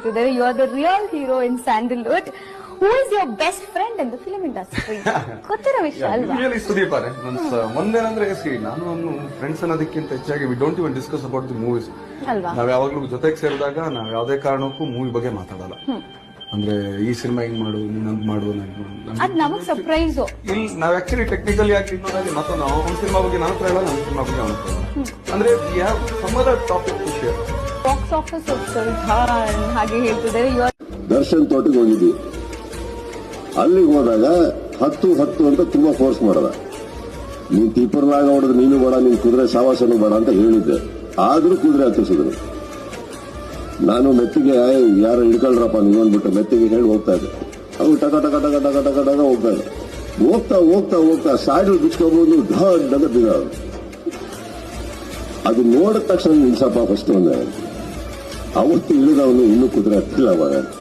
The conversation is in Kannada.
ಹೇಳ್ತಿದ್ದಾರೆ, you are the real hero in Sandalwood. Who is your best friend in the film industry? ಗೊತ್ತಿರೋ ವಿಷಯ ಅಲ್ವಾ? ಸುದೀಪ್ ಅವರೇ, ಒಂದೇನಂದ್ರೆ ನಾನು ಫ್ರೆಂಡ್ಸ್ ಅನ್ನೋದಕ್ಕಿಂತ ಹೆಚ್ಚಾಗಿ we don't even discuss about the movies ಅಲ್ವಾ? ನಾವ್ ಯಾವಾಗ್ಲೂ ಜೊತೆಗೆ ಸೇರಿದಾಗ ನಾವ್ ಯಾವ್ದೇ ಕಾರಣಕ್ಕೂ ಮೂವಿ ಬಗ್ಗೆ ಮಾತಾಡಲ್ಲ. ಅಂದ್ರೆ ಈ ಸಿನಿಮಾ ಹಿಂಗ್ ಮಾಡು, ನೀನಂದ್ ಮಾಡು, ಅದ್ ನಮಗ್ ಸರ್ಪ್ರೈಸ್. ಇಲ್ಲಿ ನಾವ್ ಆಕ್ಚುಲಿ ಟೆಕ್ನಿಕಲಿ ಯಾಕೆ ಇನ್ನೊಂದಾಗಿ ಮತ್ತೊಂದು ಅವ್ನ ಸಿನಿಮಾ ಬಗ್ಗೆ ನಾನು ಹೇಳಲ್ಲ, ನನ್ನ ಸಿನಿಮಾ ಬಗ್ಗೆ ಅವನು ಹೇಳಲ್ಲ. ಅಂದ್ರೆ ಸಮ್ ಟಾಪಿಕ್ ಖುಷಿ ಬಾಕ್ಸ್ ಆಫೀಸ್ ಸುಲ್ತಾನ್ ಹಾಗೆ ಹೇಳ್ತಿದ್ದಾರೆ. ಯು ಆರ್ ದರ್ಶನ್ ತೋಟಕ್ಕೆ ಹೋಗಿದ್ವಿ. ಅಲ್ಲಿಗೆ ಹೋದಾಗ 10 ಅಂತ ತುಂಬಾ ಫೋರ್ಸ್ ಮಾಡದ. ನೀನ್ ತೀಪರ್ಲಾಗ ಹೊಡೆದ್ರೆ ನೀನು ಬೇಡ, ನೀನ್ ಕುದುರೆ ಸಾವಾಸನು ಬೇಡ ಅಂತ ಹೇಳಿದ್ದೆ. ಆದ್ರೂ ಕುದುರೆ ಹತ್ತಿಸಿದ್ರು. ನಾನು ಮೆತ್ತಿಗೆ ಯಾರು ಹಿಡ್ಕೊಳ್ರಪ್ಪ ನೀವು ಅಂದ್ಬಿಟ್ಟು ಮೆತ್ತಿಗೆ ಹೇಳಿ ಹೋಗ್ತಾ ಇದ್ದೆ. ಅವು ಟಕ ಟಕ ಟಕ ಟಕ ಟಕ ಟಕ ಹೋಗ್ತಾ ಇದೆ. ಹೋಗ್ತಾ ಸಾಯ್ಡು ಬಿಚ್ಕೋಬಹುದು, ಢ ಬಿದ. ಅದು ನೋಡಿದ ತಕ್ಷಣ ನಿಲ್ಸಪ್ಪ ಫಸ್ಟ್ ಒಂದ. ಅವತ್ತು ಇಳಿದವನು ಇನ್ನೂ ಕುದುರೆ ಹತ್ತಿಲ್ಲ ಅವಾಗ.